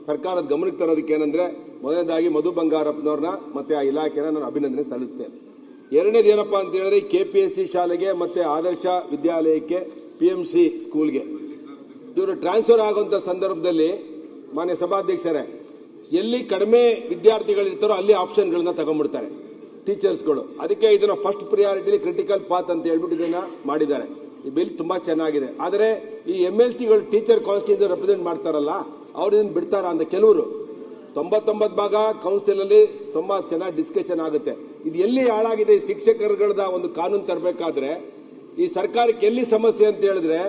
ಸರ್ಕಾರದ ಗಮನಕ್ಕೆ ತರೋದಕ್ಕೆ ಏನಂದ್ರೆ, ಮೊದಲನೇದಾಗಿ ಮಧು ಬಂಗಾರಪ್ಪನವ್ರನ್ನ ಮತ್ತೆ ಆ ಇಲಾಖೆನ ನಾನು ಅಭಿನಂದನೆ ಸಲ್ಲಿಸ್ತೇನೆ. ಎರಡನೇದು ಏನಪ್ಪಾ ಅಂತ ಹೇಳಿದ್ರೆ, KPSC ಶಾಲೆಗೆ ಮತ್ತೆ ಆದರ್ಶ ವಿದ್ಯಾಲಯಕ್ಕೆ PMC ಸ್ಕೂಲ್ಗೆ ಇವರು ಟ್ರಾನ್ಸ್ಫರ್ ಆಗುವಂತ ಸಂದರ್ಭದಲ್ಲಿ ಮಾನ್ಯ ಸಭಾಧ್ಯಕ್ಷರೇ, ಎಲ್ಲಿ ಕಡಿಮೆ ವಿದ್ಯಾರ್ಥಿಗಳಿರ್ತಾರೋ ಅಲ್ಲಿ ಆಪ್ಷನ್ಗಳನ್ನ ತಗೊಂಡ್ಬಿಡ್ತಾರೆ ಟೀಚರ್ಸ್ಗಳು. ಅದಕ್ಕೆ ಇದನ್ನ ಫಸ್ಟ್ ಪ್ರಿಯಾರಿಟಿ ಕ್ರಿಟಿಕಲ್ ಪಾತ್ ಅಂತ ಹೇಳ್ಬಿಟ್ಟು ಇದನ್ನ ಮಾಡಿದ್ದಾರೆ. ಈ ಬಿಲ್ ತುಂಬಾ ಚೆನ್ನಾಗಿದೆ. ಆದರೆ ಈ MLCಗಳು ಟೀಚರ್ ಕಾನ್ಸ್ಟಿಟ್ಯೂನ್ಸಿ ರೆಪ್ರೆಸೆಂಟ್ ಮಾಡ್ತಾರಲ್ಲ, ಅವ್ರು ಇದನ್ನ ಬಿಡ್ತಾರ ಅಂತ ಕೆಲವರು 99 ಭಾಗ ಕೌನ್ಸಿಲ್ ಅಲ್ಲಿ ತುಂಬಾ ಚೆನ್ನಾಗಿ ಡಿಸ್ಕಷನ್ ಆಗುತ್ತೆ. ಇದು ಎಲ್ಲಿ ಹಾಳಾಗಿದೆ, ಶಿಕ್ಷಕರುಗಳದ ಒಂದು ಕಾನೂನು ತರಬೇಕಾದ್ರೆ ಈ ಸರ್ಕಾರಕ್ಕೆ ಎಲ್ಲಿ ಸಮಸ್ಯೆ ಅಂತ ಹೇಳಿದ್ರೆ,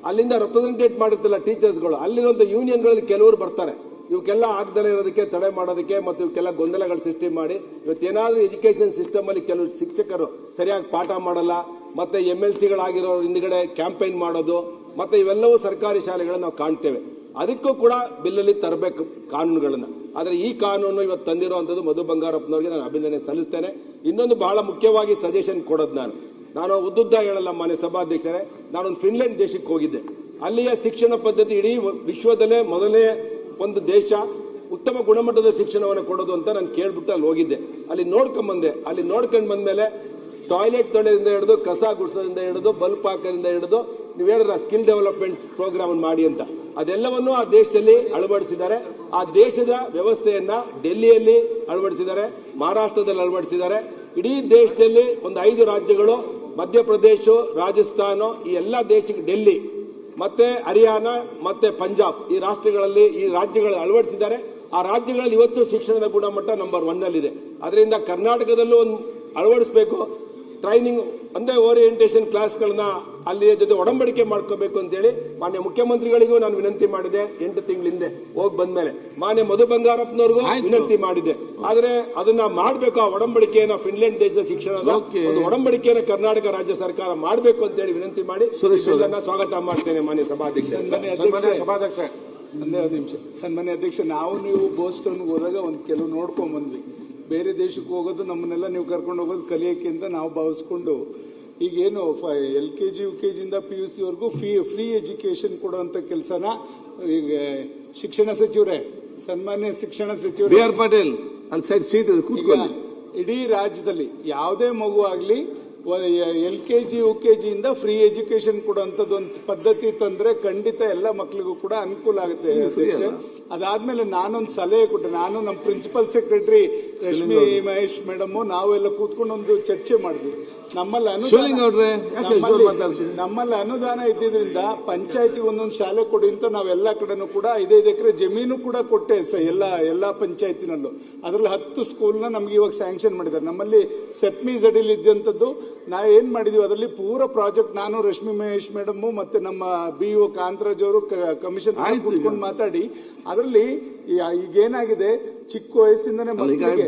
ಅಲ್ಲಿಂದ ರೆಪ್ರೆಸೆಂಟೇಟ್ ಮಾಡಿರ್ತಲ್ಲ ಟೀಚರ್ಸ್ಗಳು, ಅಲ್ಲಿರುವಂತ ಯೂನಿಯನ್ಗಳಲ್ಲಿ ಕೆಲವರು ಬರ್ತಾರೆ ಇವಕ್ಕೆಲ್ಲ ಆಗದಲೇ ಇರೋದಕ್ಕೆ ತಡೆ ಮಾಡೋದಕ್ಕೆ ಮತ್ತು ಇವಕ್ಕೆಲ್ಲ ಗೊಂದಲಗಳು ಸೃಷ್ಟಿ ಮಾಡಿ ಇವತ್ತೇನಾದ್ರೂ ಎಜುಕೇಶನ್ ಸಿಸ್ಟಮ್ ಅಲ್ಲಿ ಕೆಲವು ಶಿಕ್ಷಕರು ಸರಿಯಾಗಿ ಪಾಠ ಮಾಡಲ್ಲ, ಮತ್ತೆ MLCಗಳಾಗಿರೋ ಹಿಂದ್ಗಡೆ ಕ್ಯಾಂಪೇನ್ ಮಾಡೋದು, ಮತ್ತೆ ಇವೆಲ್ಲವೂ ಸರ್ಕಾರಿ ಶಾಲೆಗಳನ್ನ ನಾವು ಕಾಣ್ತೇವೆ. ಅದಕ್ಕೂ ಕೂಡ ಬಿಲ್ಲಲ್ಲಿ ತರಬೇಕು ಕಾನೂನುಗಳನ್ನ. ಆದರೆ ಈ ಕಾನೂನು ಇವತ್ತು ತಂದಿರುವಂತದ್ದು ಮಧು ಬಂಗಾರಪ್ಪನವರಿಗೆ ನಾನು ಅಭಿನಂದನೆ ಸಲ್ಲಿಸ್ತೇನೆ. ಇನ್ನೊಂದು ಬಹಳ ಮುಖ್ಯವಾಗಿ ಸಜೆಷನ್ ಕೊಡೋದು, ನಾನು ಉದ್ದುದ್ದ ಹೇಳಲ್ಲ ಮಾನ್ಯ ಸಭಾಧ್ಯಕ್ಷರೇ, ನಾನೊಂದು ಫಿನ್ಲೆಂಡ್ ದೇಶಕ್ಕೆ ಹೋಗಿದ್ದೆ. ಅಲ್ಲಿಯ ಶಿಕ್ಷಣ ಪದ್ಧತಿ ಇಡೀ ವಿಶ್ವದಲ್ಲೇ ಮೊದಲನೇ ಒಂದು ದೇಶ ಉತ್ತಮ ಗುಣಮಟ್ಟದ ಶಿಕ್ಷಣವನ್ನು ಕೊಡೋದು ಅಂತ ನಾನು ಕೇಳ್ಬಿಟ್ಟು ಅಲ್ಲಿ ಹೋಗಿದ್ದೆ. ಅಲ್ಲಿ ನೋಡ್ಕೊಂಡ್ಬಂದೆ. ಅಲ್ಲಿ ನೋಡ್ಕೊಂಡು ಬಂದ್ಮೇಲೆ ಟಾಯ್ಲೆಟ್ ತೊಳೆದಿಂದ ಹಿಡಿದು, ಕಸ ಗುಡಿಸೋದ್ರಿಂದ ಹಿಡಿದು, ಬಲ್ಪ್ ಹಾಕೋದ್ರಿಂದ ಹಿಡಿದು, ನೀವು ಹೇಳಿದ್ರ ಸ್ಕಿಲ್ ಡೆವಲಪ್ಮೆಂಟ್ ಪ್ರೋಗ್ರಾಮ್ ಮಾಡಿ ಅಂತ, ಅದೆಲ್ಲವನ್ನೂ ಆ ದೇಶದಲ್ಲಿ ಅಳವಡಿಸಿದ್ದಾರೆ. ಆ ದೇಶದ ವ್ಯವಸ್ಥೆಯನ್ನ ಡೆಲ್ಲಿಯಲ್ಲಿ ಅಳವಡಿಸಿದ್ದಾರೆ, ಮಹಾರಾಷ್ಟ್ರದಲ್ಲಿ ಅಳವಡಿಸಿದ್ದಾರೆ. ಇಡೀ ದೇಶದಲ್ಲಿ ಒಂದು 5 ರಾಜ್ಯಗಳು, ಮಧ್ಯಪ್ರದೇಶ, ರಾಜಸ್ಥಾನ, ಈ ಎಲ್ಲ ದೇಶಕ್ಕೆ ಡೆಲ್ಲಿ ಮತ್ತೆ ಹರಿಯಾಣ ಮತ್ತೆ ಪಂಜಾಬ್, ಈ ರಾಜ್ಯಗಳಲ್ಲಿ ಅಳವಡಿಸಿದ್ದಾರೆ. ಆ ರಾಜ್ಯಗಳಲ್ಲಿ ಇವತ್ತು ಶಿಕ್ಷಣದ ಗುಣಮಟ್ಟ ನಂಬರ್ 1 ನಲ್ಲಿದೆ. ಅದರಿಂದ ಕರ್ನಾಟಕದಲ್ಲೂ ಒಂದು ಅಳವಡಿಸಬೇಕು. ಟ್ರೈನಿಂಗ್ ಅಂದ್ರೆ ಓರಿಯೆಂಟೇಷನ್ ಕ್ಲಾಸ್ಗಳನ್ನ ಅಲ್ಲಿ ಜೊತೆ ಒಡಂಬಡಿಕೆ ಮಾಡ್ಕೋಬೇಕು ಅಂತೇಳಿ ಮಾನ್ಯ ಮುಖ್ಯಮಂತ್ರಿಗಳಿಗೂ ನಾನು ವಿನಂತಿ ಮಾಡಿದೆ. 8 ತಿಂಗಳ ಹಿಂದೆ ಹೋಗಿ ಬಂದ್ಮೇಲೆ ಮಾನ್ಯ ಮಧು ಬಂಗಾರಪ್ಪನವ್ರಿಗೂ ವಿನಂತಿ ಮಾಡಿದೆ. ಆದ್ರೆ ಅದನ್ನ ಮಾಡಬೇಕು, ಆ ಒಡಂಬಡಿಕೆಯನ್ನ ಫಿನ್ಲೆಂಡ್ ದೇಶದ ಶಿಕ್ಷಣದ ಒಂದು ಒಡಂಬಡಿಕೆಯನ್ನ ಕರ್ನಾಟಕ ರಾಜ್ಯ ಸರ್ಕಾರ ಮಾಡಬೇಕು ಅಂತೇಳಿ ವಿನಂತಿ ಮಾಡಿ ಸ್ವಾಗತ ಮಾಡ್ತೇನೆ. ಮಾನ್ಯ ಸಭಾಧ್ಯಕ್ಷ, ಸನ್ಮಾನ್ಯ ಅಧ್ಯಕ್ಷ, ನಾವು ನೀವು ಬೋಸ್ಟನ್ ಹೋದಾಗ ಒಂದು ಕೆಲವು ನೋಡ್ಕೊಂಡ್ ಬಂದ್ವಿ. ಬೇರೆ ದೇಶಕ್ಕೆ ಹೋಗೋದು ನಮ್ಮನ್ನೆಲ್ಲ ನೀವು ಕರ್ಕೊಂಡು ಹೋಗೋದು ಕಲಿಯೋಕೆ ಅಂತ ನಾವು ಭಾವಿಸ್ಕೊಂಡು, ಈಗೇನು LKG UKG ಇಂದ PUC ವರೆಗೂ ಫ್ರೀ ಎಜುಕೇಶನ್ ಕೊಡುವಂತ ಕೆಲಸನ ಈಗ ಶಿಕ್ಷಣ ಸಚಿವರೇ, ಸನ್ಮಾನ್ಯ ಶಿಕ್ಷಣ ಸಚಿವರು BR ಪಾಟೀಲ್ ಇಡೀ ರಾಜ್ಯದಲ್ಲಿ ಯಾವುದೇ ಮಗು ಆಗ್ಲಿ LKG UKG ಇಂದ ಫ್ರೀ ಎಜುಕೇಶನ್ ಕೊಡುವಂತದ್ದು ಒಂದು ಪದ್ಧತಿ ತಂದ್ರೆ ಖಂಡಿತ ಎಲ್ಲ ಮಕ್ಕಳಿಗೂ ಕೂಡ ಅನುಕೂಲ ಆಗುತ್ತೆ ಅಧ್ಯಕ್ಷ. ಅದಾದ್ಮೇಲೆ ನಾನೊಂದು ಸಲಹೆ ಕೊಟ್ಟೆ. ನಾನು ನಮ್ಮ principal secretary Rashmi Mahesh madam ನಾವೆಲ್ಲ ಕೂತ್ಕೊಂಡು ಒಂದು ಚರ್ಚೆ ಮಾಡಿದ್ವಿ. ನಮ್ಮಲ್ಲಿ ಅನುದಾನ ಇದ್ದಿದ್ರಿಂದ ಪಂಚಾಯತಿ ಒಂದೊಂದು ಶಾಲೆ ಕೊಡಿ ಅಂತ ನಾವೆಲ್ಲ ಕಡೆನೂ ಕೂಡ 5 ಎಕರೆ ಜಮೀನು ಕೂಡ ಕೊಟ್ಟೆ ಎಲ್ಲಾ ಪಂಚಾಯತಿನಲ್ಲೂ. ಅದರಲ್ಲಿ 10 ಸ್ಕೂಲ್ನ ನಮ್ಗೆ ಇವಾಗ ಸ್ಯಾಂಕ್ಷನ್ ಮಾಡಿದ್ದಾರೆ. ನಮ್ಮಲ್ಲಿ ಸೆಪ್ಮೀಸ್ ಅಡಿಲಿ ಇದ್ದಂಥದ್ದು ನಾವು ಏನ್ ಮಾಡಿದೀವಿ, ಅದರಲ್ಲಿ ಪೂರ ಪ್ರಾಜೆಕ್ಟ್ ನಾನು ರಶ್ಮಿ ಮಹೇಶ್ ಮೇಡಮ್ ಮತ್ತೆ ನಮ್ಮ BO ಕಾಂತರಾಜ್ ಅವರು ಕಮಿಷನ್ ಕೂತ್ಕೊಂಡು ಮಾತಾಡಿ, ಅದರಲ್ಲಿ ಈಗೇನಾಗಿದೆ, ಚಿಕ್ಕ ವಯಸ್ಸಿಂದನೇ ಮಕ್ಕಳಿಗೆ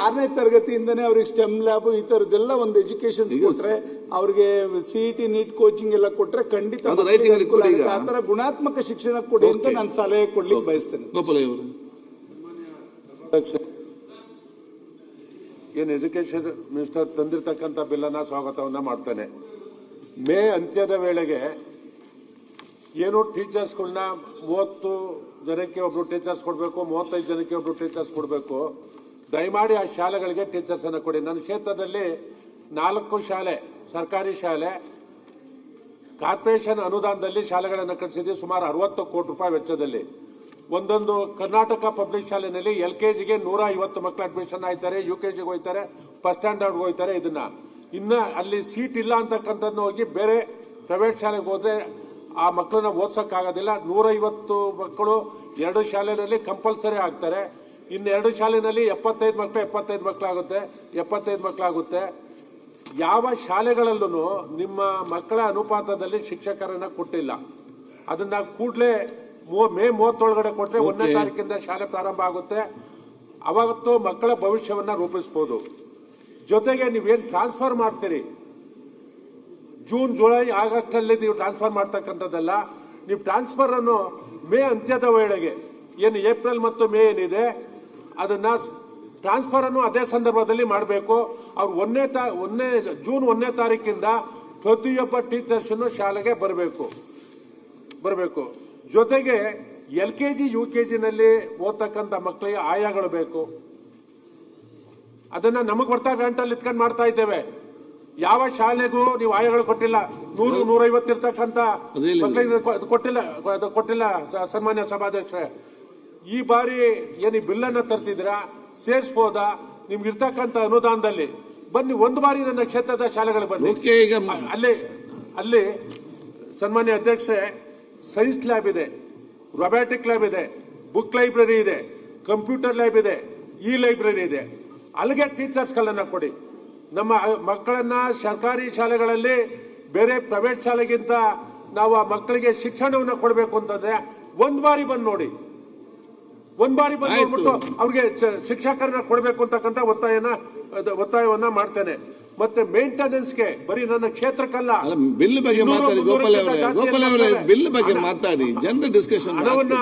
6ನೇ ತರಗತಿಯಿಂದನೇ ಅವ್ರಿಗೆ ಸ್ಟೆಮ್ ಲ್ಯಾಬ್ ಈ ತರದೆಲ್ಲ ಒಂದು ಎಜುಕೇಶನ್ ಕೊಟ್ರೆ, ಅವ್ರಿಗೆ CET ನೀಟ್ ಕೋಚಿಂಗ್ ಎಲ್ಲ ಕೊಟ್ರೆ ಖಂಡಿತ ಆ ತರ ಗುಣಾತ್ಮಕ ಶಿಕ್ಷಣ ಕೊಡಿ ಅಂತ ನಾನು ಸಲಹೆ ಕೊಡ್ಲಿಕ್ಕೆ ಬಯಸ್ತೇನೆ. ಏನು ಎಜುಕೇಶನ್ ಮಿನಿಸ್ಟರ್ ತಂದಿರತಕ್ಕಂಥ ಬಿಲ್ಲನ್ನ ಸ್ವಾಗತವನ್ನ ಮಾಡ್ತಾನೆ. ಮೇ ಅಂತ್ಯದ ವೇಳೆಗೆ ಏನು ಟೀಚರ್ಸ್ಗಳನ್ನ 30 ಜನಕ್ಕೆ ಒಬ್ರು ಟೀಚರ್ಸ್ ಕೊಡಬೇಕು, 35 ಜನಕ್ಕೆ ಒಬ್ರು ಟೀಚರ್ಸ್ ಕೊಡಬೇಕು. ದಯಮಾಡಿ ಆ ಶಾಲೆಗಳಿಗೆ ಟೀಚರ್ಸ್ ಅನ್ನ ಕೊಡಿ. ನನ್ನ ಕ್ಷೇತ್ರದಲ್ಲಿ 4 ಶಾಲೆ, ಸರ್ಕಾರಿ ಶಾಲೆ, ಕಾರ್ಪೊರೇಷನ್ ಅನುದಾನದಲ್ಲಿ ಶಾಲೆಗಳನ್ನು ಕಟ್ಟಿಸಿದ್ವಿ. ಸುಮಾರು 60 ಕೋಟಿ ರೂಪಾಯಿ ವೆಚ್ಚದಲ್ಲಿ. ಒಂದೊಂದು ಕರ್ನಾಟಕ ಪಬ್ಲಿಕ್ ಶಾಲೆಯಲ್ಲಿ LKGಗೆ 150 ಮಕ್ಕಳು ಅಡ್ಮಿಷನ್ ಆಯ್ತಾರೆ, UKGಗೆ ಹೋಗ್ತಾರೆ, ಫಸ್ಟ್ ಸ್ಟ್ಯಾಂಡರ್ಡ್ ಹೋಗ್ತಾರೆ. ಇದನ್ನ ಇನ್ನ ಅಲ್ಲಿ ಸೀಟ್ ಇಲ್ಲ ಅಂತಕ್ಕಂಥದ್ದು ಹೋಗಿ ಬೇರೆ ಪ್ರೈವೇಟ್ ಶಾಲೆಗೆ ಹೋದ್ರೆ ಆ ಮಕ್ಕಳನ್ನ ಓದ್ಸಕ್ಕಾಗೋದಿಲ್ಲ. 150 ಮಕ್ಕಳು 2 ಶಾಲೆಯಲ್ಲಿ ಕಂಪಲ್ಸರಿ ಆಗ್ತಾರೆ. ಇನ್ನು 2 ಶಾಲೆಯಲ್ಲಿ 75 ಮಕ್ಕಳಾಗುತ್ತೆ. ಯಾವ ಶಾಲೆಗಳಲ್ಲೂ ನಿಮ್ಮ ಮಕ್ಕಳ ಅನುಪಾತದಲ್ಲಿ ಶಿಕ್ಷಕರನ್ನ ಕೊಟ್ಟಿಲ್ಲ. ಅದನ್ನ ಕೂಡಲೇ ಮೇ 30 ಕೊಟ್ಟರೆ 1ನೇ ತಾರೀಕಿಂದ ಶಾಲೆ ಪ್ರಾರಂಭ ಆಗುತ್ತೆ. ಅವತ್ತು ಮಕ್ಕಳ ಭವಿಷ್ಯವನ್ನ ರೂಪಿಸಬಹುದು. ಜೊತೆಗೆ ನೀವೇನು ಟ್ರಾನ್ಸ್ಫರ್ ಮಾಡ್ತೀರಿ, ಜೂನ್, ಜುಲೈ, ಆಗಸ್ಟ್ ಅಲ್ಲಿ ನೀವು ಟ್ರಾನ್ಸ್ಫರ್ ಮಾಡ್ತಕ್ಕಂಥದ್ದಲ್ಲ. ನೀವು ಟ್ರಾನ್ಸ್ಫರ್ ಅನ್ನು ಮೇ ಅಂತ್ಯದ ವೇಳೆಗೆ, ಏನು ಏಪ್ರಿಲ್ ಮತ್ತು ಮೇ ಏನಿದೆ ಅದನ್ನ ಟ್ರಾನ್ಸ್ಫರ್ ಅನ್ನು ಅದೇ ಸಂದರ್ಭದಲ್ಲಿ ಮಾಡಬೇಕು. ಅವ್ರು ಜೂನ್ 1ನೇ ತಾರೀಕಿಂದ ಪ್ರತಿಯೊಬ್ಬ ಟೀಚರ್ಸ್ ಶಾಲೆಗೆ ಬರಬೇಕು. ಜೊತೆಗೆ LKG UKG ನಲ್ಲಿ ಓದ್ತಕ್ಕಂಥ ಮಕ್ಕಳಿಗೆ ಆಯಾಗಳು ಬೇಕು. ಅದನ್ನ ನಮಗ್ ಬರ್ತಾ ಗಂಟಲ್ಲಿ ಇಟ್ಕೊಂಡು ಮಾಡ್ತಾ ಇದ್ದೇವೆ. ಯಾವ ಶಾಲೆಗೂ ನೀವು ಆಯಗಳು ಕೊಟ್ಟಿಲ್ಲ. 100-150 ಇರ್ತಕ್ಕಂಥ ಮಕ್ಕಳಿಗೆ ಕೊಟ್ಟಿಲ್ಲ ಸನ್ಮಾನ್ಯ ಸಭಾಧ್ಯಕ್ಷರೇ. ಈ ಬಾರಿ ಏನು ಬಿಲ್ ಅನ್ನ ತರ್ತಿದ್ದೀರಾ, ಸೇರಿಸಬಹುದಾ? ನಿಮ್ಗೆ ಇರ್ತಕ್ಕಂಥ ಅನುದಾನದಲ್ಲಿ ಬನ್ನಿ, ಒಂದು ಬಾರಿ ನನ್ನ ಕ್ಷೇತ್ರದ ಶಾಲೆಗಳಿಗೆ ಬನ್ನಿ. ಅಲ್ಲಿ ಸನ್ಮಾನ್ಯ ಅಧ್ಯಕ್ಷರೇ, ಸೈನ್ಸ್ ಲ್ಯಾಬ್ ಇದೆ, ರೊಬ್ಯಾಟಿಕ್ ಲ್ಯಾಬ್ ಇದೆ, ಬುಕ್ ಲೈಬ್ರರಿ ಇದೆ, ಕಂಪ್ಯೂಟರ್ ಲ್ಯಾಬ್ ಇದೆ, ಲೈಬ್ರರಿ ಇದೆ. ಅಲ್ಲಿಗೆ ಟೀಚರ್ಸ್ಗಳನ್ನ ಕೊಡಿ. ನಮ್ಮ ಮಕ್ಕಳನ್ನ ಸರ್ಕಾರಿ ಶಾಲೆಗಳಲ್ಲಿ ಬೇರೆ ಪ್ರೈವೇಟ್ ಶಾಲೆಗಿಂತ ನಾವು ಆ ಮಕ್ಕಳಿಗೆ ಶಿಕ್ಷಣವನ್ನು ಕೊಡಬೇಕು ಅಂತಂದ್ರೆ ಒಂದ್ ಬಾರಿ ಬಂದು ನೋಡಿ, ಒಂದ್ ಬಾರಿ ಬಂದು ನೋಡ್ಬಿಟ್ಟು ಅವ್ರಿಗೆ ಶಿಕ್ಷಕರನ್ನ ಕೊಡಬೇಕು ಅಂತಕ್ಕಂಥ ಒತ್ತಾಯವನ್ನ ಮಾಡ್ತೇನೆ. ಮತ್ತೆ ಮೇಂಟೆನೆನ್ಸ್ಗೆ ಬರೀ ನನ್ನ ಕ್ಷೇತ್ರಕ್ಕಲ್ಲ, ಬಿಲ್ ಬಗ್ಗೆ ಮಾತಾಡಿ ಗೋಪಾಲ್ ಅವರೇ, ಬಿಲ್ ಬಗ್ಗೆ ಮಾತಾಡಿ, ಜನರ ಡಿಸ್ಕಷನ್ ಹಣವನ್ನ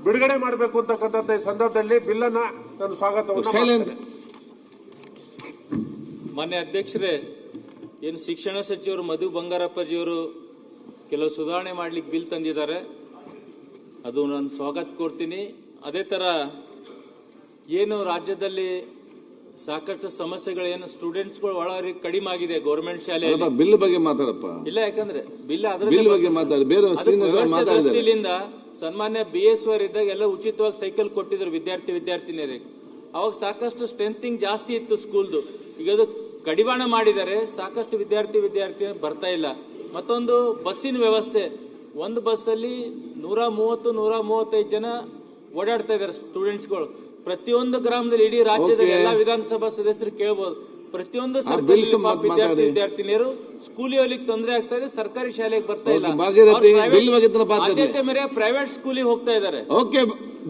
ಬಿಡುಗಡೆ ಮಾಡಬೇಕು ಅಂತಕ್ಕಂಥ ಸಂದರ್ಭದಲ್ಲಿ ಬಿಲ್ ಅನ್ನ ನಾನು ಸ್ವಾಗತವನ್ನು. ಮಾನ್ಯ ಅಧ್ಯಕ್ಷರೇ, ಏನು ಶಿಕ್ಷಣ ಸಚಿವರು ಮಧು ಬಂಗಾರಪ್ಪಜಿಯವರು ಕೆಲವು ಸುಧಾರಣೆ ಮಾಡ್ಲಿಕ್ಕೆ ಬಿಲ್ ತಂದಿದ್ದಾರೆ, ಅದು ನಾನು ಸ್ವಾಗತ ಕೊಡ್ತೀನಿ. ಅದೇ ತರ ಏನು ರಾಜ್ಯದಲ್ಲಿ ಸಾಕಷ್ಟು ಸಮಸ್ಯೆಗಳೇನು ಸ್ಟೂಡೆಂಟ್ಸ್ಗಳು ಒಳಗೆ ಕಡಿಮೆ ಆಗಿದೆ ಗೌರ್ಮೆಂಟ್ ಶಾಲೆಯಲ್ಲಿ. ಬಿಲ್ ಬಗ್ಗೆ ಮಾತಾಡಪ್ಪ. ಇಲ್ಲ, ಯಾಕಂದ್ರೆ ಬಿಲ್ ಬಗ್ಗೆ ಮಾತಾಡಿ. ಬೇರೆ ದೃಷ್ಟಿಯಿಂದ ಸನ್ಮಾನ್ಯ BS ಇದ್ದಾಗ ಎಲ್ಲ ಉಚಿತವಾಗಿ ಸೈಕಲ್ ಕೊಟ್ಟಿದ್ರು ವಿದ್ಯಾರ್ಥಿನಿಯರಿಗೆ. ಅವಾಗ ಸಾಕಷ್ಟು ಸ್ಟ್ರೆಂಥಿಂಗ್ ಜಾಸ್ತಿ ಇತ್ತು ಸ್ಕೂಲ್ದು. ಈಗ ಅದು ಕಡಿವಾಣ ಮಾಡಿದ್ದಾರೆ, ಸಾಕಷ್ಟು ವಿದ್ಯಾರ್ಥಿ ಬರ್ತಾ ಇಲ್ಲ. ಮತ್ತೊಂದು ಬಸ್ಸಿನ ವ್ಯವಸ್ಥೆ, ಒಂದು ಬಸ್ಸಲ್ಲಿ 130-135 ಜನ ಓಡಾಡ್ತಾ ಇದ್ದಾರೆ ಸ್ಟೂಡೆಂಟ್ಸ್ಗಳು. ಪ್ರತಿಯೊಂದು ಗ್ರಾಮದಲ್ಲಿ ಇಡೀ ರಾಜ್ಯದಲ್ಲಿ ಎಲ್ಲಾ ವಿಧಾನಸಭಾ ಸದಸ್ಯರು ಕೇಳಬಹುದು, ಪ್ರತಿಯೊಂದು ಸರ್ಕಾರಿ ವಿದ್ಯಾರ್ಥಿನಿಯರು ಸ್ಕೂಲಿಗೆ ಹೋಗ್ಲಿಕ್ಕೆ ತೊಂದರೆ ಆಗ್ತಾ ಇದೆ, ಸರ್ಕಾರಿ ಶಾಲೆಗೆ ಬರ್ತಾ ಇಲ್ಲ, ಆದ್ಯತೆ ಮೇರೆ ಪ್ರೈವೇಟ್ ಸ್ಕೂಲಿಗೆ ಹೋಗ್ತಾ ಇದ್ದಾರೆ.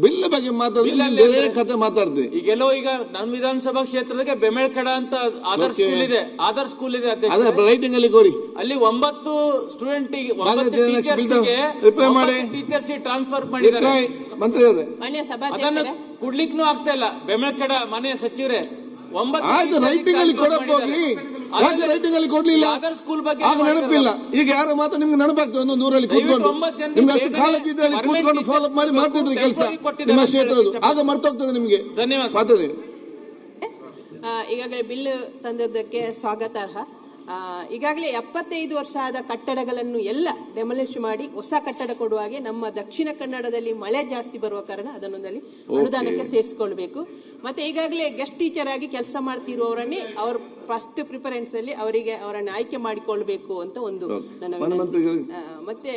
ಬಿಲ್ ಬಗ್ಗೆ ಮಾತಾಡ್ತೀವಿ. ಈಗೆಲ್ಲೋ ಈಗ ನಮ್ಮ ವಿಧಾನಸಭಾ ಕ್ಷೇತ್ರದಾಗೆ ಬೆಮೆಳ್ಕಡ ಅಂತ ಆದರ್ಶ ಸ್ಕೂಲ್ ಇದೆ ರೈಟಿಂಗ್ ಅಲ್ಲಿ ಕೊಡಿ. ಅಲ್ಲಿ 9 ಸ್ಟೂಡೆಂಟ್ ಟೀಚರ್ಸ್ ಟ್ರಾನ್ಸ್ಫರ್ ಮಾಡಿದ್ದಾರೆ. ಅದನ್ನು ಕೊಡ್ಲಿಕ್ಕೂ ಆಗ್ತಾ ಇಲ್ಲ. ಬೆಮೆಳ್ಕಡ ಮನೆಯ ಸಚಿವರೇ, 9 ರೈಟಿಂಗ್ ಅಲ್ಲಿ ಕೊಡಕ್ ಹೋಗಿ ರೈಟಿಂಗ್ ಅಲ್ಲಿ ಕೊಡ್ಲಿಲ್ಲ, ಸ್ಕೂಲ್ ಬಗ್ಗೆ ನೆನಪಿಲ್ಲ. ಈಗ ಯಾರ ಮಾತು ನಿಮ್ಗೆ ನೆನಪಾಗ್ತದೆ? ಒಂದು 100ರಲ್ಲಿ ಕೂತ್ಕೊಂಡು ನಿಮ್ಗೆ ಅಷ್ಟು ಕಾಳಜಿ ಇದೆ, ಕೂತ್ಕೊಂಡು ಫಾಲೋ ಮಾಡಿ ಮಾಡ್ತಿದ್ರಿ ಕೆಲಸ ನಿಮ್ಮ ಕ್ಷೇತ್ರದ್ದು. ಆಗ ಮರ್ತೋಗ್ತದೆ ನಿಮ್ಗೆ. ಧನ್ಯವಾದ. ಮಾತಾಡಿ. ಈಗಾಗಲೇ ಬಿಲ್ ತಂದದ್ದಕ್ಕೆ ಸ್ವಾಗತಾರ್ಹ. ಈಗಾಗಲೇ 75 ವರ್ಷ ಆದ ಕಟ್ಟಡಗಳನ್ನು ಎಲ್ಲ ಡೆಮಲಿಷ್ ಮಾಡಿ ಹೊಸ ಕಟ್ಟಡ ಕೊಡುವ ಹಾಗೆ ನಮ್ಮ ದಕ್ಷಿಣ ಕನ್ನಡದಲ್ಲಿ ಮಳೆ ಜಾಸ್ತಿ ಬರುವ ಕಾರಣ ಅದನ್ನೊಂದಲ್ಲಿ ಅನುದಾನಕ್ಕೆ ಸೇರಿಸಿಕೊಳ್ಬೇಕು. ಮತ್ತೆ ಈಗಾಗಲೇ ಗೆಸ್ಟ್ ಟೀಚರ್ ಆಗಿ ಕೆಲಸ ಮಾಡ್ತಿರುವವರನ್ನೇ ಅವ್ರ ಫಸ್ಟ್ ಪ್ರಿಫರೆನ್ಸ್ ಅಲ್ಲಿ ಅವರನ್ನು ಆಯ್ಕೆ ಮಾಡಿಕೊಳ್ಬೇಕು ಅಂತ ಒಂದು ನನ್ನ. ಮತ್ತೆ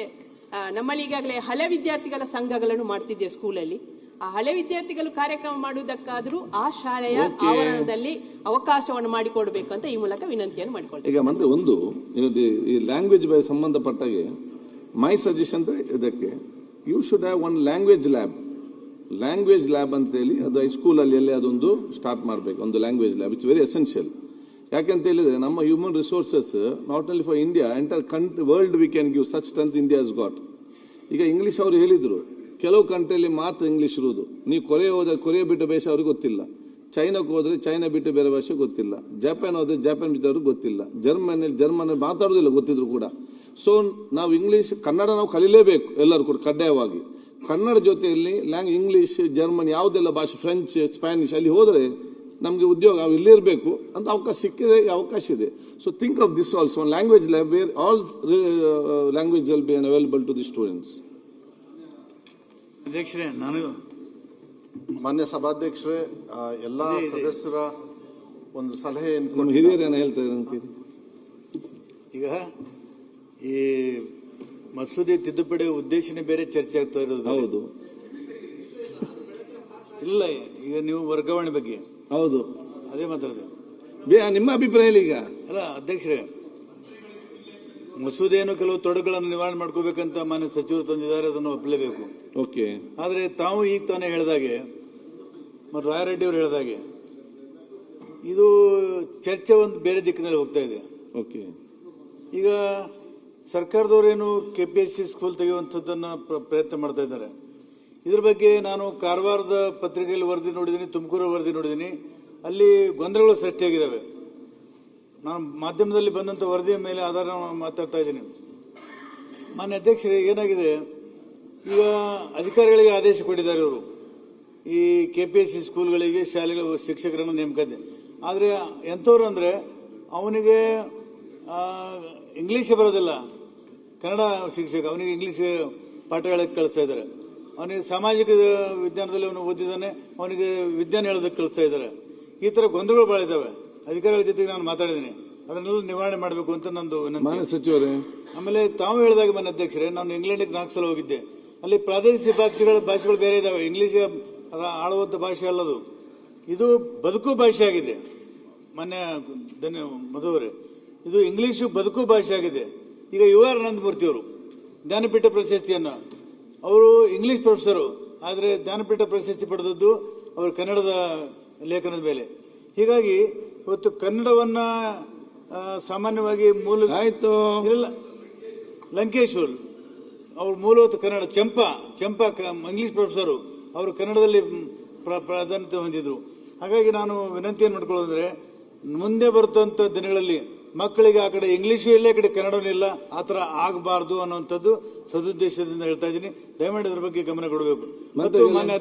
ನಮ್ಮಲ್ಲಿ ಈಗಾಗಲೇ ಹಳೆ ವಿದ್ಯಾರ್ಥಿಗಳ ಸಂಘಗಳನ್ನು ಮಾಡ್ತಿದ್ದೇವೆ ಸ್ಕೂಲಲ್ಲಿ. ಆ ಹಳೆ ವಿದ್ಯಾರ್ಥಿಗಳು ಕಾರ್ಯಕ್ರಮ ಮಾಡುವುದಕ್ಕಾದ್ರೂ ಆ ಶಾಲೆಯ ಆವರಣದಲ್ಲಿ ಅವಕಾಶವನ್ನು ಮಾಡಿಕೊಡ್ಬೇಕು ಅಂತ ಈ ಮೂಲಕ ವಿನಂತಿಯನ್ನು ಮಾಡಿಕೊಳ್ತೀವಿ. ಈಗ ಮತ್ತೆ ಒಂದು ಈ ಲ್ಯಾಂಗ್ವೇಜ್ ಬಗ್ಗೆ ಸಂಬಂಧಪಟ್ಟಾಗೆ ಮೈ ಸಜೆಷನ್ ಇದಕ್ಕೆ, you should have one language lab ಅಂತ ಹೇಳಿ ಅದು ಹೈಸ್ಕೂಲಲ್ಲಿ ಎಲ್ಲಿ ಅದೊಂದು ಸ್ಟಾರ್ಟ್ ಮಾಡಬೇಕು, ಒಂದು language lab. It's very essential. ಯಾಕೆಂತ ಹೇಳಿದ್ರೆ ನಮ್ಮ human resources not only for India, entire world we can give such strength India has got. ಈಗ ಇಂಗ್ಲಿಷ್ ಅವರು ಹೇಳಿದ್ರು, ಕೆಲವು ಕಂಟ್ರಿಯಲ್ಲಿ ಮಾತ್ರ ಇಂಗ್ಲಿಷ್ ಇರುವುದು. ನೀವು ಕೊರಿಯಾ ಹೋದ್ರೆ ಕೊರಿಯಾ ಬಿಟ್ಟು ಭಾಷೆ ಅವ್ರಿಗೆ ಗೊತ್ತಿಲ್ಲ, ಚೈನಾಕ್ಕೆ ಹೋದ್ರೆ ಚೈನಾ ಬಿಟ್ಟು ಬೇರೆ ಭಾಷೆ ಗೊತ್ತಿಲ್ಲ, ಜಪಾನ್ ಹೋದ್ರೆ ಜಪಾನ್ ಬಿಟ್ಟು ಅವ್ರಿಗೆ ಗೊತ್ತಿಲ್ಲ, ಜರ್ಮನ್ ಮಾತಾಡೋದಿಲ್ಲ ಗೊತ್ತಿದ್ರು ಕೂಡ. ಸೊ ನಾವು ಇಂಗ್ಲಿಷ್ ಕನ್ನಡ ನಾವು ಕಲಿಲೇಬೇಕು ಎಲ್ಲರೂ ಕೂಡ ಕಡ್ಡಾಯವಾಗಿ. ಕನ್ನಡ ಜೊತೆಯಲ್ಲಿ ಇಂಗ್ಲಿಷ್, ಜರ್ಮನ್ ಯಾವುದೆಲ್ಲ ಭಾಷೆ, ಫ್ರೆಂಚ್, ಸ್ಪ್ಯಾನಿಷ್ ಅಲ್ಲಿ ಹೋದರೆ ನಮಗೆ ಉದ್ಯೋಗ ಇಲ್ಲೇ ಇರಬೇಕು ಅಂತ ಅವಕಾಶ ಸಿಕ್ಕಿದೆ, ಅವಕಾಶ ಇದೆ. So think of this also, language lab where all language will be available to the students. ಅಧ್ಯಕ್ಷರೇ, ನಾನು ಮಾನ್ಯ ಸಭಾಧ್ಯಕ್ಷರೇ, ಎಲ್ಲಾ ಸದಸ್ಯರ ಒಂದು ಸಲಹೆಯನ್ನು ಹಿರಿಯರೇನು ಹೇಳ್ತಾರೆ ಅಂತ. ಈಗ ಈ ಮಸೂದೆ ತಿದ್ದುಪಡಿ ಉದ್ದೇಶನೇ ಬೇರೆ ಚರ್ಚೆ ಆಗ್ತಾ ಇರೋದು. ಹೌದು, ಇಲ್ಲ ಈಗ ನೀವು ವರ್ಗಾವಣೆ ಬಗ್ಗೆ ಹೌದು ಅದೇ ಮಾತಾಡಿದೆ. ನಿಮ್ಮ ಅಭಿಪ್ರಾಯ ಈಗ ಅಲ್ಲ ಅಧ್ಯಕ್ಷರೇ, ಮಸೂದೆಯನ್ನು ಕೆಲವು ತೊಡಗಳನ್ನು ನಿವಾರಣೆ ಮಾಡ್ಕೋಬೇಕಂತ ಮಾನ್ಯ ಸಚಿವರು ತಂದಿದ್ದಾರೆ, ಅದನ್ನು ಒಪ್ಪಲೇಬೇಕು. ಓಕೆ. ಆದರೆ ತಾವು ಈಗ ತಾನೇ ಹೇಳಿದಾಗೆ ಮತ್ತು ರಾಯರೆಡ್ಡಿ ಅವರು ಹೇಳಿದಾಗೆ ಇದು ಚರ್ಚೆ ಒಂದು ಬೇರೆ ದಿಕ್ಕಿನಲ್ಲಿ ಹೋಗ್ತಾ ಇದೆ. ಓಕೆ. ಈಗ ಸರ್ಕಾರದವರೇನು KPSC ಸ್ಕೂಲ್ ತೆಗೆಯುವಂಥದ್ದನ್ನು ಪ್ರಯತ್ನ ಮಾಡ್ತಾ ಇದ್ದಾರೆ. ಇದ್ರ ಬಗ್ಗೆ ನಾನು ಕಾರವಾರದ ಪತ್ರಿಕೆಯಲ್ಲಿ ವರದಿ ನೋಡಿದ್ದೀನಿ, ತುಮಕೂರು ವರದಿ ನೋಡಿದ್ದೀನಿ, ಅಲ್ಲಿ ಗೊಂದಲಗಳು ಸೃಷ್ಟಿಯಾಗಿದ್ದಾವೆ. ನಾನು ಮಾಧ್ಯಮದಲ್ಲಿ ಬಂದಂಥ ವರದಿಯ ಮೇಲೆ ಆಧಾರ ಮಾತಾಡ್ತಾ ಇದ್ದೀನಿ. ಮಾನ್ಯ ಅಧ್ಯಕ್ಷರೇ, ಏನಾಗಿದೆ, ಈಗ ಅಧಿಕಾರಿಗಳಿಗೆ ಆದೇಶ ಕೊಟ್ಟಿದ್ದಾರೆ ಇವರು ಈ KPSC ಸ್ಕೂಲ್ಗಳಿಗೆ ಶಾಲೆಗಳ ಶಿಕ್ಷಕರನ್ನು ನೇಮಕ. ಆದರೆ ಎಂಥವ್ರು ಅಂದರೆ ಅವನಿಗೆ ಇಂಗ್ಲೀಷೇ ಬರೋದಿಲ್ಲ, ಕನ್ನಡ ಶಿಕ್ಷಕ, ಅವನಿಗೆ ಇಂಗ್ಲೀಷ್ ಪಾಠ ಹೇಳಕ್ಕೆ ಕಳಿಸ್ತಾ ಇದ್ದಾರೆ. ಅವನಿಗೆ ಸಾಮಾಜಿಕ ವಿಜ್ಞಾನದಲ್ಲಿ ಅವನು ಓದಿದ್ದಾನೆ, ಅವನಿಗೆ ವಿಜ್ಞಾನ ಹೇಳೋದಕ್ಕೆ ಕಳಿಸ್ತಾ ಇದ್ದಾರೆ. ಈ ಥರ ಗೊಂದಲಗಳು ಭಾಳ ಇದ್ದಾವೆ. ಅಧಿಕಾರಿಗಳ ಜೊತೆಗೆ ನಾನು ಮಾತಾಡಿದ್ದೀನಿ, ಅದನ್ನೆಲ್ಲ ನಿವಾರಣೆ ಮಾಡಬೇಕು ಅಂತ ನಂದು ವಿನಂತಿ. ಸಚಿವರೇ, ಆಮೇಲೆ ತಾವು ಹೇಳಿದಾಗ ಮನೆ ಅಧ್ಯಕ್ಷರೇ, ನಾನು ಇಂಗ್ಲೆಂಡಿಗೆ 4 ಸಲ ಹೋಗಿದ್ದೆ. ಅಲ್ಲಿ ಪ್ರಾದೇಶಿಕ ಭಾಷೆಗಳು ಬೇರೆ ಇದಾವೆ. ಇಂಗ್ಲೀಷ್ ಆಳುವಂಥ ಭಾಷೆ ಅಲ್ಲದು, ಇದು ಬದುಕು ಭಾಷೆ ಆಗಿದೆ. ಮೊನ್ನೆ ಮಧುವರೇ, ಇದು ಇಂಗ್ಲೀಷು ಬದುಕು ಭಾಷೆ ಆಗಿದೆ. ಈಗ UR ಅನಂತಮೂರ್ತಿಯವರು ಜ್ಞಾನಪೀಠ ಪ್ರಶಸ್ತಿಯನ್ನು, ಅವರು ಇಂಗ್ಲೀಷ್ ಪ್ರೊಫೆಸರು, ಆದರೆ ಜ್ಞಾನಪೀಠ ಪ್ರಶಸ್ತಿ ಪಡೆದದ್ದು ಅವರು ಕನ್ನಡದ ಲೇಖನದ ಮೇಲೆ. ಹೀಗಾಗಿ ಇವತ್ತು ಕನ್ನಡವನ್ನ ಸಾಮಾನ್ಯವಾಗಿ ಆಯ್ತು ಇಲ್ಲ, ಲಂಕೇಶ್ವರ್ ಅವ್ರ ಮೂಲವತ್ತು ಕನ್ನಡ. ಚಂಪಾ ಇಂಗ್ಲಿಷ್ ಪ್ರೊಫೆಸರು, ಅವರು ಕನ್ನಡದಲ್ಲಿ ಪ್ರಾಧಾನ್ಯತೆ ಹೊಂದಿದ್ರು. ಹಾಗಾಗಿ ನಾನು ವಿನಂತಿಯನ್ನು ಮಾಡ್ಕೊಳ್ಳೋದಂದ್ರೆ, ಮುಂದೆ ಬರುತ್ತಂತ ದಿನಗಳಲ್ಲಿ ಮಕ್ಕಳಿಗೆ ಆ ಕಡೆ ಇಂಗ್ಲೀಷು ಇಲ್ಲ, ಆ ಕಡೆ ಕನ್ನಡನೂ ಇಲ್ಲ, ಆ ಥರ ಆಗಬಾರ್ದು ಅನ್ನುವಂಥದ್ದು ಸದುದ್ದೇಶದಿಂದ ಹೇಳ್ತಾ ಇದ್ದೀನಿ. ದಯಮಾಡಿ ಅದ್ರ ಬಗ್ಗೆ ಗಮನ ಕೊಡಬೇಕು. ಮತ್ತು ಮಾನ್ಯ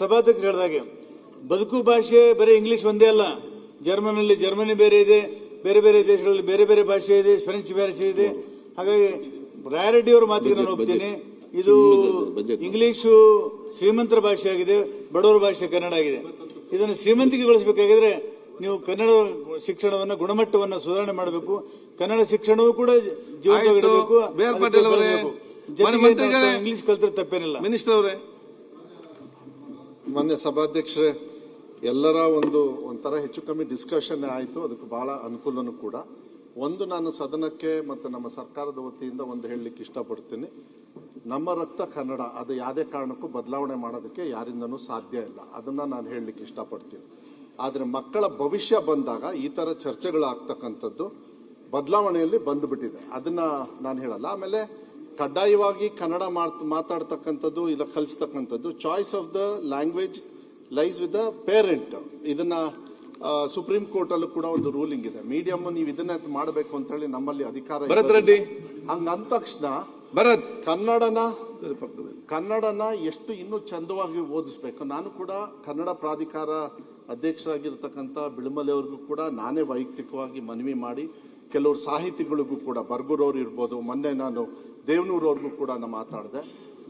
ಸಭಾಧ್ಯಕ್ಷರು ಹೇಳಿದಾಗೆ ಬದುಕು ಭಾಷೆ ಬರೀ ಇಂಗ್ಲೀಷ್ ಒಂದೇ ಅಲ್ಲ. ಜರ್ಮನಿ ಬೇರೆ ಇದೆ, ಬೇರೆ ಬೇರೆ ದೇಶಗಳಲ್ಲಿ ಬೇರೆ ಬೇರೆ ಭಾಷೆ ಇದೆ, ಫ್ರೆಂಚ್ ಭಾಷೆ ಇದೆ. ಹಾಗಾಗಿ ರಾಯರೆಡ್ಡಿ ಅವರ ಮಾತಿಗೆ ನಾನು ಒಪ್ತೀನಿ. ಇದು ಇಂಗ್ಲಿಷು ಶ್ರೀಮಂತರ ಭಾಷೆ ಆಗಿದೆ, ಬಡವರ ಭಾಷೆ ಕನ್ನಡ ಆಗಿದೆ. ಇದನ್ನು ಶ್ರೀಮಂತಿಕೆಗೊಳಿಸಬೇಕಾಗಿದ್ರೆ ನೀವು ಕನ್ನಡ ಶಿಕ್ಷಣವನ್ನು, ಗುಣಮಟ್ಟವನ್ನು ಸುಧಾರಣೆ ಮಾಡಬೇಕು. ಕನ್ನಡ ಶಿಕ್ಷಣವೂ ಕೂಡ ಜೀವಂತವಾಗಿಡಬೇಕು. ಇಂಗ್ಲಿಷ್ ಕಲ್ತ್ರೆ ತಪ್ಪೇನಿಲ್ಲ. ಮಿನಿಸ್ಟರ್ ಅವರೇ, ಮಾನ್ಯ ಸಭಾಧ್ಯಕ್ಷರೇ, ಎಲ್ಲರ ಒಂಥರ ಹೆಚ್ಚು ಕಮ್ಮಿ ಡಿಸ್ಕಷನ್ ಆಯಿತು. ಅದಕ್ಕೆ ಬಹಳ ಅನುಕೂಲನೂ ಕೂಡ. ನಾನು ಸದನಕ್ಕೆ ಮತ್ತು ನಮ್ಮ ಸರ್ಕಾರದ ವತಿಯಿಂದ ಹೇಳಲಿಕ್ಕೆ ಇಷ್ಟಪಡ್ತೀನಿ. ನಮ್ಮ ರಕ್ತ ಕನ್ನಡ, ಅದು ಯಾವುದೇ ಕಾರಣಕ್ಕೂ ಬದಲಾವಣೆ ಮಾಡೋದಕ್ಕೆ ಯಾರಿಂದನೂ ಸಾಧ್ಯ ಇಲ್ಲ. ಅದನ್ನು ನಾನು ಹೇಳಲಿಕ್ಕೆ ಇಷ್ಟಪಡ್ತೀನಿ. ಆದರೆ ಮಕ್ಕಳ ಭವಿಷ್ಯ ಬಂದಾಗ ಈ ಥರ ಚರ್ಚೆಗಳಾಗ್ತಕ್ಕಂಥದ್ದು ಬದಲಾವಣೆಯಲ್ಲಿ ಬಂದುಬಿಟ್ಟಿದೆ. ಅದನ್ನು ನಾನು ಹೇಳಲ್ಲ. ಆಮೇಲೆ ಕಡ್ಡಾಯವಾಗಿ ಕನ್ನಡ ಮಾತಾಡ್ತಕ್ಕಂಥದ್ದು, ಇಲ್ಲ ಕಲಿಸ್ತಕ್ಕಂಥದ್ದು, choice of the language lies with the parent. ಇದನ್ನು ಸುಪ್ರೀಂ ಕೋರ್ಟ್ ಅಲ್ಲೂ ಕೂಡ ಒಂದು ರೂಲಿಂಗ್ ಇದೆ. ಮೀಡಿಯಂ ನೀವು ಇದನ್ನ ಮಾಡಬೇಕು ಅಂತ ಹೇಳಿ ನಮ್ಮಲ್ಲಿ ಅಧಿಕಾರ ಹಂಗಂದ ತಕ್ಷಣ ಕನ್ನಡನ ಎಷ್ಟು ಇನ್ನೂ ಚಂದವಾಗಿ ಓದಿಸ್ಬೇಕು. ನಾನು ಕೂಡ ಕನ್ನಡ ಪ್ರಾಧಿಕಾರ ಅಧ್ಯಕ್ಷರಾಗಿರ್ತಕ್ಕಂಥ ಬಿಳುಮಲೆ ಅವ್ರಿಗೂ ಕೂಡ ನಾನೇ ವೈಯಕ್ತಿಕವಾಗಿ ಮನವಿ ಮಾಡಿ, ಕೆಲವರು ಸಾಹಿತಿಗಳಿಗೂ ಕೂಡ, ಬರ್ಗೂರವ್ರು ಇರ್ಬೋದು, ಮೊನ್ನೆ ನಾನು ದೇವನೂರವ್ರಿಗೂ ಕೂಡ ನಾನು ಮಾತಾಡಿದೆ.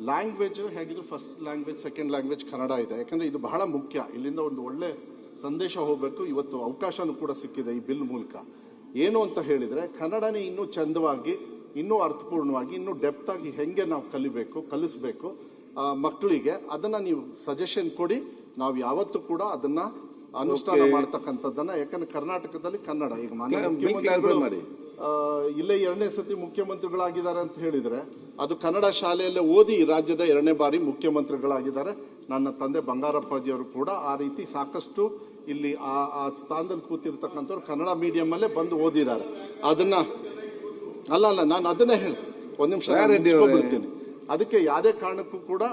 ಲ್ಯಾಂಗ್ವೇಜ್ ಹೇಗಿದ್ರು first language, second language Kannada ಇದೆ. ಯಾಕಂದ್ರೆ ಇದು ಬಹಳ ಮುಖ್ಯ. ಇಲ್ಲಿಂದ ಒಂದು ಒಳ್ಳೆ ಸಂದೇಶ ಹೋಗಬೇಕು. ಇವತ್ತು ಅವಕಾಶನೂ ಕೂಡ ಸಿಕ್ಕಿದೆ ಈ ಬಿಲ್ ಮೂಲಕ. ಏನು ಅಂತ ಹೇಳಿದ್ರೆ, ಕನ್ನಡನೇ ಇನ್ನೂ ಚಂದವಾಗಿ, ಇನ್ನೂ ಅರ್ಥಪೂರ್ಣವಾಗಿ, ಇನ್ನೂ ಡೆಪ್ತ್ ಆಗಿ ಹೆಂಗೆ ನಾವು ಕಲಿಸ್ಬೇಕು ಮಕ್ಕಳಿಗೆ, ಅದನ್ನ ನೀವು ಸಜೆಷನ್ ಕೊಡಿ. ನಾವು ಯಾವತ್ತೂ ಕೂಡ ಅದನ್ನ ಅನುಷ್ಠಾನ ಮಾಡ್ತಕ್ಕಂಥದ್ದನ್ನ. ಯಾಕಂದ್ರೆ ಕರ್ನಾಟಕದಲ್ಲಿ ಕನ್ನಡ ಈಗ ಮುಖ್ಯಮಂತ್ರಿಗಳು ಇಲ್ಲೇ 2ನೇ ಸತಿ ಮುಖ್ಯಮಂತ್ರಿಗಳಾಗಿದ್ದಾರೆ ಅಂತ ಹೇಳಿದ್ರೆ, ಅದು ಕನ್ನಡ ಶಾಲೆಯಲ್ಲೇ ಓದಿ ರಾಜ್ಯದ 2ನೇ ಬಾರಿ ಮುಖ್ಯಮಂತ್ರಿಗಳಾಗಿದ್ದಾರೆ. ನನ್ನ ತಂದೆ ಬಂಗಾರಪ್ಪಾಜಿಯವರು ಕೂಡ ಆ ರೀತಿ ಸಾಕಷ್ಟು ಇಲ್ಲಿ ಆ ಸ್ಥಾನದಲ್ಲಿ ಕೂತಿರ್ತಕ್ಕಂಥವ್ರು ಕನ್ನಡ ಮೀಡಿಯಂ ಅಲ್ಲೇ ಬಂದು ಓದಿದ್ದಾರೆ. ಅದನ್ನ ಅಲ್ಲ ನಾನು ಅದನ್ನೇ ಹೇಳಿ ಒಂದ್ ನಿಮಿಷ ಬಿಡ್ತೀನಿ. ಅದಕ್ಕೆ ಯಾವುದೇ ಕಾರಣಕ್ಕೂ ಕೂಡ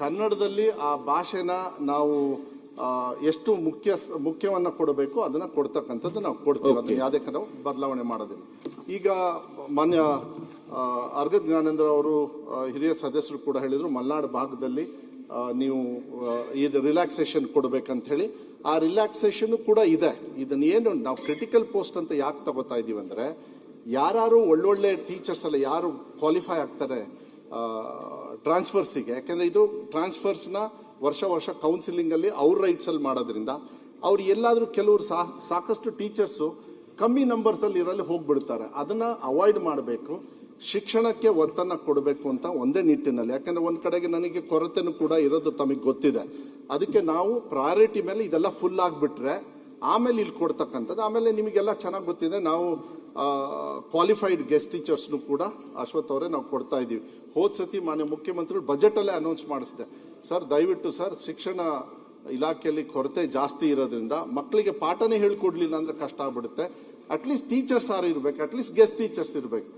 ಕನ್ನಡದಲ್ಲಿ ಆ ಭಾಷೆನ ನಾವು ಎಷ್ಟು ಮುಖ್ಯವನ್ನ ಕೊಡಬೇಕು ಅದನ್ನ ಕೊಡ್ತಕ್ಕಂಥದ್ದು ನಾವು ಕೊಡ್ತೀವಿ. ಅದನ್ನ ಯಾವುದೇ ನಾವು ಬದಲಾವಣೆ ಮಾಡೋದಿಲ್ಲ. ಈಗ ಮಾನ್ಯ ಅರ್ಗ ಜ್ಞಾನೇಂದ್ರ ಅವರು ಹಿರಿಯ ಸದಸ್ಯರು ಕೂಡ ಹೇಳಿದ್ರು, ಮಲೆನಾಡು ಭಾಗದಲ್ಲಿ ನೀವು ಇದು ರಿಲ್ಯಾಕ್ಸೇಷನ್ ಕೊಡ್ಬೇಕಂತ ಹೇಳಿ. ಆ ರಿಲ್ಯಾಕ್ಸೇಷನ್ ಕೂಡ ಇದೆ. ಇದನ್ನ ಏನು ನಾವು ಕ್ರಿಟಿಕಲ್ ಪೋಸ್ಟ್ ಅಂತ ಯಾಕೆ ತಗೋತಾ ಇದೀವಿ ಅಂದ್ರೆ, ಯಾರು ಒಳ್ಳೊಳ್ಳೆ ಟೀಚರ್ಸ್ ಅಲ್ಲ ಯಾರು ಕ್ವಾಲಿಫೈ ಆಗ್ತಾರೆ ಟ್ರಾನ್ಸ್ಫರ್ಸಿಗೆ, ಯಾಕೆಂದ್ರೆ ಇದು ಟ್ರಾನ್ಸ್ಫರ್ಸ್ನ ವರ್ಷ ಕೌನ್ಸಿಲಿಂಗ್ ಅಲ್ಲಿ ಅವ್ರ ರೈಟ್ಸ್ ಅಲ್ಲಿ ಮಾಡೋದ್ರಿಂದ ಅವ್ರು ಎಲ್ಲಾದ್ರೂ ಕೆಲವರು ಸಾಕಷ್ಟು ಟೀಚರ್ಸು ಕಮ್ಮಿ ನಂಬರ್ಸ್ ಅಲ್ಲಿ ಇರಲಿ ಹೋಗ್ಬಿಡ್ತಾರೆ. ಅದನ್ನ ಅವಾಯ್ಡ್ ಮಾಡಬೇಕು. ಶಿಕ್ಷಣಕ್ಕೆ ಒತ್ತನ್ನ ಕೊಡಬೇಕು ಅಂತ ಒಂದೇ ನಿಟ್ಟಿನಲ್ಲಿ. ಯಾಕಂದ್ರೆ ಒಂದ್ ಕಡೆಗೆ ನನಗೆ ಕೊರತೆನೂ ಕೂಡ ಇರೋದು ತಮಗೆ ಗೊತ್ತಿದೆ. ಅದಕ್ಕೆ ನಾವು ಪ್ರಯಾರಿಟಿ ಮೇಲೆ ಇದೆಲ್ಲ ಫುಲ್ ಆಗಿಬಿಟ್ರೆ ಆಮೇಲೆ ಇಲ್ಲಿ ಕೊಡ್ತಕ್ಕಂಥದ್ದು. ಆಮೇಲೆ ನಿಮಗೆಲ್ಲ ಚೆನ್ನಾಗಿ ಗೊತ್ತಿದೆ, ನಾವು ಕ್ವಾಲಿಫೈಡ್ ಗೆಸ್ಟ್ ಟೀಚರ್ಸ್ನು ಕೂಡ ಅಶ್ವಥ್ ಅವರೇ ನಾವು ಕೊಡ್ತಾ ಇದ್ದೀವಿ. ಹೋದ್ ಸತಿ ಮಾನ್ಯ ಮುಖ್ಯಮಂತ್ರಿಗಳು ಬಜೆಟ್ ಅಲ್ಲೇ ಅನೌನ್ಸ್ ಮಾಡಿಸಿದೆ, ಸರ್ ದಯವಿಟ್ಟು ಸರ್ ಶಿಕ್ಷಣ ಇಲಾಖೆಯಲ್ಲಿ ಕೊರತೆ ಜಾಸ್ತಿ ಇರೋದ್ರಿಂದ ಮಕ್ಕಳಿಗೆ ಪಾಠನೇ ಹೇಳ್ಕೊಡ್ಲಿಲ್ಲ ಅಂದ್ರೆ ಕಷ್ಟ ಆಗ್ಬಿಡುತ್ತೆ. ಅಟ್ಲೀಸ್ಟ್ ಟೀಚರ್ಸ್ ಯಾರು ಇರ್ಬೇಕು, ಅಟ್ಲೀಸ್ಟ್ ಗೆಸ್ಟ್ ಟೀಚರ್ಸ್ ಇರ್ಬೇಕು.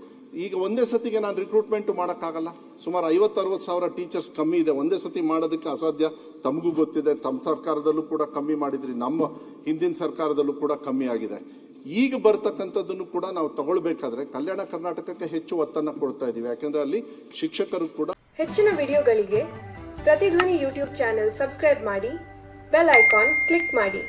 ಈಗ ಒಂದೇ ಸತಿಗೆ ನಾನು ರಿಕ್ರೂಟ್ಮೆಂಟ್ ಮಾಡೋಕ್ಕಾಗಲ್ಲ. ಸುಮಾರು 50-60 ಸಾವಿರ ಟೀಚರ್ಸ್ ಕಮ್ಮಿ ಇದೆ. ಒಂದೇ ಸತಿ ಮಾಡೋದಕ್ಕೆ ಅಸಾಧ್ಯ. ತಮಗೂ ಗೊತ್ತಿದೆ, ತಮ್ಮ ಸರ್ಕಾರದಲ್ಲೂ ಕೂಡ ಕಮ್ಮಿ ಮಾಡಿದ್ರಿ, ನಮ್ಮ ಹಿಂದಿನ ಸರ್ಕಾರದಲ್ಲೂ ಕೂಡ ಕಮ್ಮಿ ಆಗಿದೆ. ಈಗ ಬರ್ತಕ್ಕಂಥದ್ದನ್ನು ಕೂಡ ನಾವು ತಗೊಳ್ಬೇಕಾದ್ರೆ ಕಲ್ಯಾಣ ಕರ್ನಾಟಕಕ್ಕೆ ಹೆಚ್ಚು ಒತ್ತನ್ನು ಕೊಡ್ತಾ ಇದೀವಿ. ಯಾಕಂದ್ರೆ ಅಲ್ಲಿ ಶಿಕ್ಷಕರು ಕೂಡ ಹೆಚ್ಚಿನ ವಿಡಿಯೋಗಳಿಗೆ ಪ್ರತಿಧ್ವನಿ ಯೂಟ್ಯೂಬ್ ಚಾನೆಲ್ ಸಬ್ಸ್ಕ್ರೈಬ್ ಮಾಡಿ, ಬೆಲ್ ಐಕಾನ್ ಕ್ಲಿಕ್ ಮಾಡಿ.